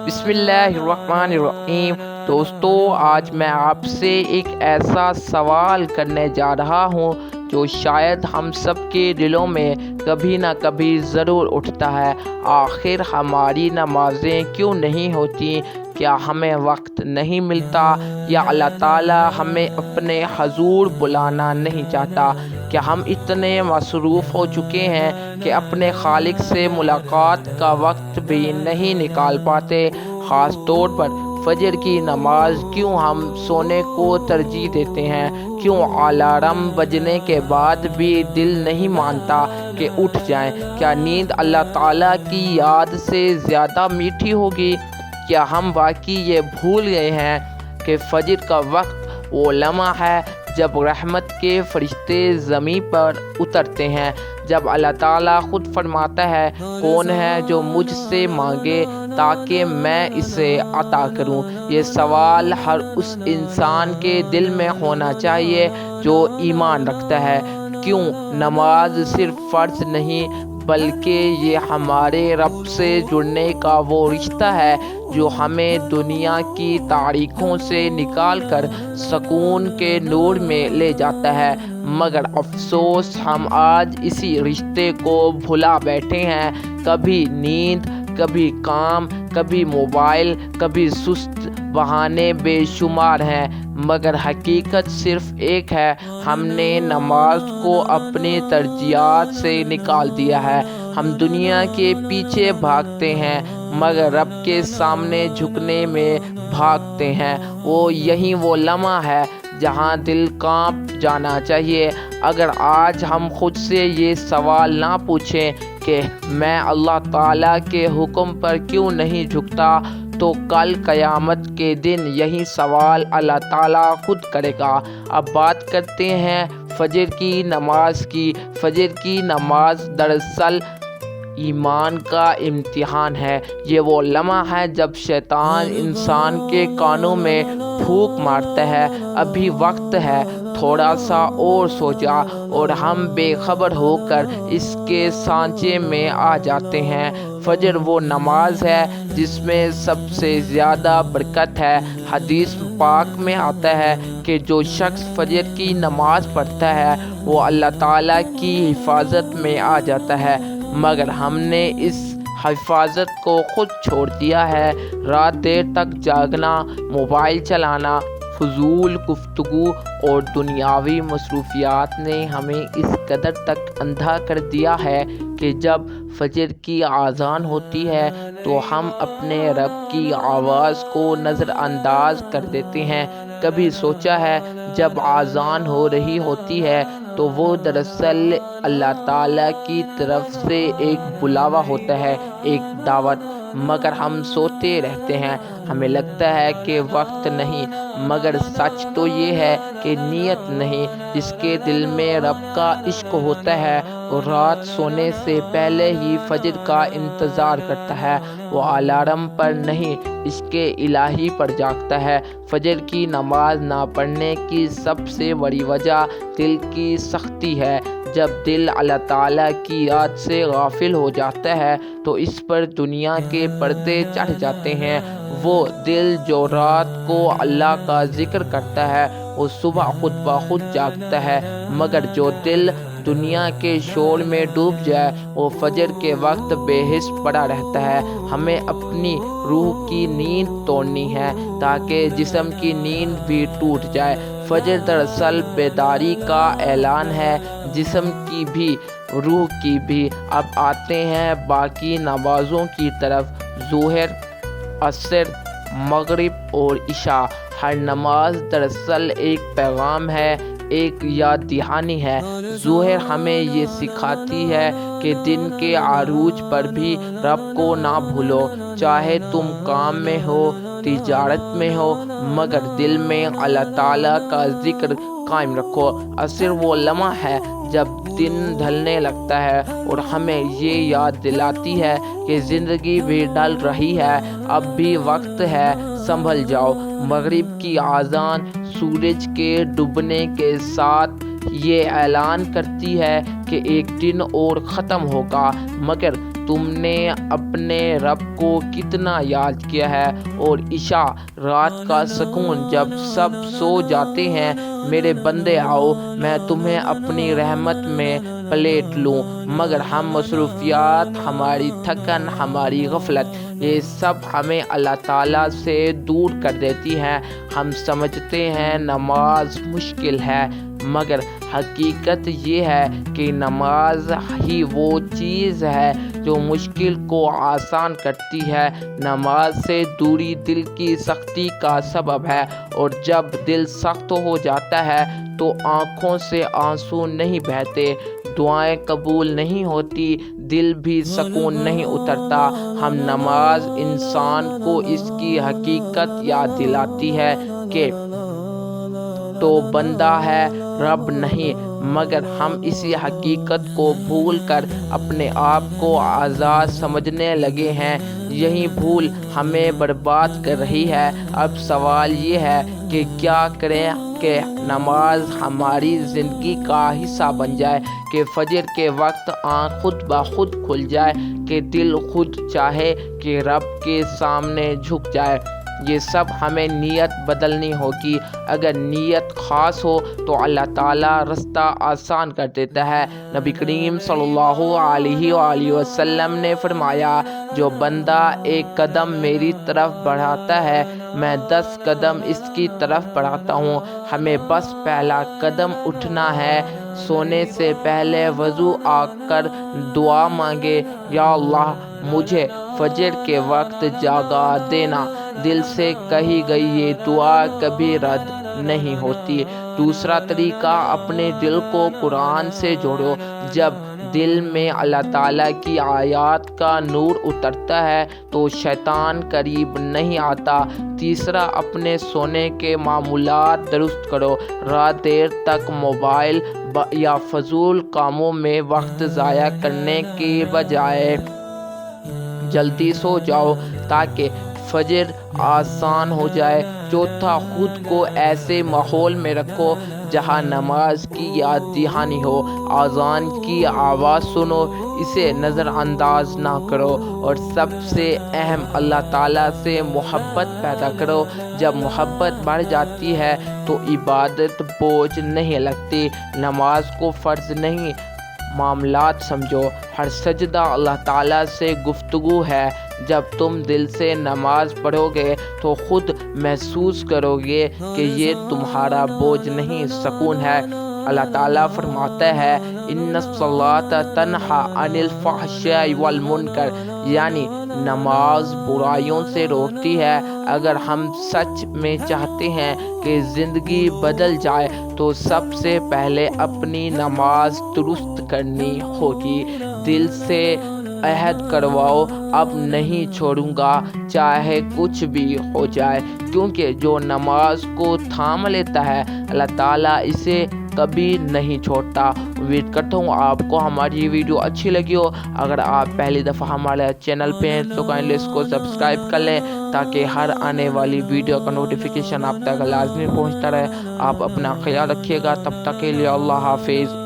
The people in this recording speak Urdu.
بسم اللہ الرحمن الرحیم۔ دوستو، آج میں آپ سے ایک ایسا سوال کرنے جا رہا ہوں جو شاید ہم سب کے دلوں میں کبھی نہ کبھی ضرور اٹھتا ہے۔ آخر ہماری نمازیں کیوں نہیں ہوتی؟ کیا ہمیں وقت نہیں ملتا، یا اللہ تعالیٰ ہمیں اپنے حضور بلانا نہیں چاہتا؟ کیا ہم اتنے مصروف ہو چکے ہیں کہ اپنے خالق سے ملاقات کا وقت بھی نہیں نکال پاتے؟ خاص طور پر فجر کی نماز کیوں ہم سونے کو ترجیح دیتے ہیں؟ کیوں الارم بجنے کے بعد بھی دل نہیں مانتا کہ اٹھ جائیں؟ کیا نیند اللہ تعالیٰ کی یاد سے زیادہ میٹھی ہوگی؟ کیا ہم واقعی یہ بھول گئے ہیں کہ فجر کا وقت وہ لمحہ ہے جب رحمت کے فرشتے زمین پر اترتے ہیں، جب اللہ تعالیٰ خود فرماتا ہے، کون ہے جو مجھ سے مانگے تاکہ میں اسے عطا کروں؟ یہ سوال ہر اس انسان کے دل میں ہونا چاہیے جو ایمان رکھتا ہے۔ کیوں نماز صرف فرض نہیں بلکہ یہ ہمارے رب سے جڑنے کا وہ رشتہ ہے جو ہمیں دنیا کی تاریکیوں سے نکال کر سکون کے نور میں لے جاتا ہے۔ مگر افسوس، ہم آج اسی رشتے کو بھلا بیٹھے ہیں۔ کبھی نیند، کبھی کام، کبھی موبائل، کبھی سست بہانے بے شمار ہیں، مگر حقیقت صرف ایک ہے: ہم نے نماز کو اپنی ترجیحات سے نکال دیا ہے۔ ہم دنیا کے پیچھے بھاگتے ہیں مگر رب کے سامنے جھکنے میں بھاگتے ہیں۔ یہی وہ لمحہ ہے جہاں دل کانپ جانا چاہیے۔ اگر آج ہم خود سے یہ سوال نہ پوچھیں کہ میں اللہ تعالیٰ کے حکم پر کیوں نہیں جھکتا، تو کل قیامت کے دن یہی سوال اللہ تعالیٰ خود کرے گا۔ اب بات کرتے ہیں فجر کی نماز کی۔ فجر کی نماز دراصل ایمان کا امتحان ہے۔ یہ وہ لمحہ ہے جب شیطان انسان کے کانوں میں پھونک مارتا ہے، ابھی وقت ہے، تھوڑا سا اور سو جا، اور ہم بے خبر ہو کر اس کے سانچے میں آ جاتے ہیں۔ فجر وہ نماز ہے جس میں سب سے زیادہ برکت ہے۔ حدیث پاک میں آتا ہے کہ جو شخص فجر کی نماز پڑھتا ہے وہ اللہ تعالیٰ کی حفاظت میں آ جاتا ہے، مگر ہم نے اس حفاظت کو خود چھوڑ دیا ہے۔ رات دیر تک جاگنا، موبائل چلانا، فضول گفتگو اور دنیاوی مصروفیات نے ہمیں اس قدر تک اندھا کر دیا ہے کہ جب فجر کی اذان ہوتی ہے تو ہم اپنے رب کی آواز کو نظر انداز کر دیتے ہیں۔ کبھی سوچا ہے جب اذان ہو رہی ہوتی ہے تو وہ دراصل اللہ تعالیٰ کی طرف سے ایک بلاوا ہوتا ہے، ایک دعوت، مگر ہم سوتے رہتے ہیں۔ ہمیں لگتا ہے کہ وقت نہیں، مگر سچ تو یہ ہے کہ نیت نہیں۔ جس کے دل میں رب کا عشق ہوتا ہے وہ رات سونے سے پہلے ہی فجر کا انتظار کرتا ہے۔ وہ الارم پر نہیں، عشق الہی پر جاگتا ہے۔ فجر کی نماز نہ پڑھنے کی سب سے بڑی وجہ دل کی سختی ہے۔ جب دل اللہ تعالیٰ کی یاد سے غافل ہو جاتا ہے تو اس پر دنیا کے پردے چڑھ جاتے ہیں۔ وہ دل جو رات کو اللہ کا ذکر کرتا ہے وہ صبح خود بخود جاگتا ہے، مگر جو دل دنیا کے شور میں ڈوب جائے وہ فجر کے وقت بے حس پڑا رہتا ہے۔ ہمیں اپنی روح کی نیند توڑنی ہے تاکہ جسم کی نیند بھی ٹوٹ جائے۔ فجر دراصل بیداری کا اعلان ہے، جسم کی بھی، روح کی بھی۔ اب آتے ہیں باقی نمازوں کی طرف۔ ظہر، عصر، مغرب اور عشاء۔ ہر نماز دراصل ایک پیغام ہے، ایک یاد دہانی ہے۔ ظہر ہمیں یہ سکھاتی ہے کہ دن کے عروج پر بھی رب کو نہ بھولو، چاہے تم کام میں ہو، تجارت میں ہو، مگر دل میں اللہ تعالیٰ کا ذکر قائم رکھو۔ عصر وہ لمحہ ہے جب دن ڈھلنے لگتا ہے اور ہمیں یہ یاد دلاتی ہے کہ زندگی بھی ڈل رہی ہے، اب بھی وقت ہے، سنبھل جاؤ۔ مغرب کی اذان سورج کے ڈوبنے کے ساتھ یہ اعلان کرتی ہے کہ ایک دن اور ختم ہوگا، مگر تم نے اپنے رب کو کتنا یاد کیا ہے، اور عشاء رات کا سکون جب سب سو جاتے ہیں۔ میرے بندے آؤ، میں تمہیں اپنی رحمت میں پلیٹ لوں، مگر ہم مصروفیات، ہماری تھکن، ہماری غفلت، یہ سب ہمیں اللہ تعالیٰ سے دور کر دیتی ہیں۔ ہم سمجھتے ہیں نماز مشکل ہے، مگر حقیقت یہ ہے کہ نماز ہی وہ چیز ہے جو مشکل کو آسان کرتی ہے۔ نماز سے دوری دل کی سختی کا سبب ہے، اور جب دل سخت ہو جاتا ہے تو آنکھوں سے آنسو نہیں بہتے، دعائیں قبول نہیں ہوتی، دل بھی سکون نہیں اترتا۔ ہم نماز انسان کو اس کی حقیقت یاد دلاتی ہے کہ تو بندہ ہے، رب نہیں، مگر ہم اسی حقیقت کو بھول کر اپنے آپ کو آزاد سمجھنے لگے ہیں۔ یہی بھول ہمیں برباد کر رہی ہے۔ اب سوال یہ ہے کہ کیا کریں کہ نماز ہماری زندگی کا حصہ بن جائے، کہ فجر کے وقت آنکھ خود بخود کھل جائے، کہ دل خود چاہے کہ رب کے سامنے جھک جائے۔ یہ سب ہمیں نیت بدلنی ہوگی۔ اگر نیت خاص ہو تو اللہ تعالیٰ رستہ آسان کر دیتا ہے۔ نبی کریم صلی اللہ علیہ وآلہ وسلم نے فرمایا، جو بندہ ایک قدم میری طرف بڑھاتا ہے، میں 10 قدم اس کی طرف بڑھاتا ہوں۔ ہمیں بس پہلا قدم اٹھنا ہے۔ سونے سے پہلے وضو آ کر دعا مانگے، یا اللہ مجھے فجر کے وقت جاگا دینا۔ دل سے کہی گئی یہ دعا کبھی رد نہیں ہوتی۔ دوسرا طریقہ، اپنے دل کو قرآن سے جوڑو۔ جب دل میں اللہ تعالیٰ کی آیات کا نور اترتا ہے تو شیطان قریب نہیں آتا۔ تیسرا، اپنے سونے کے معمولات درست کرو۔ رات دیر تک موبائل یا فضول کاموں میں وقت ضائع کرنے کے بجائے جلدی سو جاؤ تاکہ فجر آسان ہو جائے۔ چوتھا، خود کو ایسے ماحول میں رکھو جہاں نماز کی یاد دہانی ہو۔ اذان کی آواز سنو، اسے نظر انداز نہ کرو، اور سب سے اہم، اللہ تعالیٰ سے محبت پیدا کرو۔ جب محبت بڑھ جاتی ہے تو عبادت بوجھ نہیں لگتی۔ نماز کو فرض نہیں، معاملات سمجھو۔ ہر سجدہ اللہ تعالیٰ سے گفتگو ہے۔ جب تم دل سے نماز پڑھو گے تو خود محسوس کرو گے کہ یہ تمہارا بوجھ نہیں، سکون ہے۔ اللہ تعالیٰ فرماتا ہے، ان الصلاۃ تنہی عن الفحشاء والمنکر، یعنی نماز برائیوں سے روکتی ہے۔ اگر ہم سچ میں چاہتے ہیں کہ زندگی بدل جائے تو سب سے پہلے اپنی نماز درست کرنی ہوگی۔ دل سے عہد کرواؤ، اب نہیں چھوڑوں گا چاہے کچھ بھی ہو جائے، کیونکہ جو نماز کو تھام لیتا ہے اللہ تعالیٰ اسے کبھی نہیں چھوڑتا۔ امید کرتا ہوں آپ کو ہماری یہ ویڈیو اچھی لگی ہو۔ اگر آپ پہلی دفعہ ہمارے چینل پہ ہیں تو کائنڈلی اس کو سبسکرائب کر لیں تاکہ ہر آنے والی ویڈیو کا نوٹیفیکیشن آپ تک لازمی پہنچتا رہے۔ آپ اپنا خیال رکھیے گا، تب تک کے لیے اللہ حافظ۔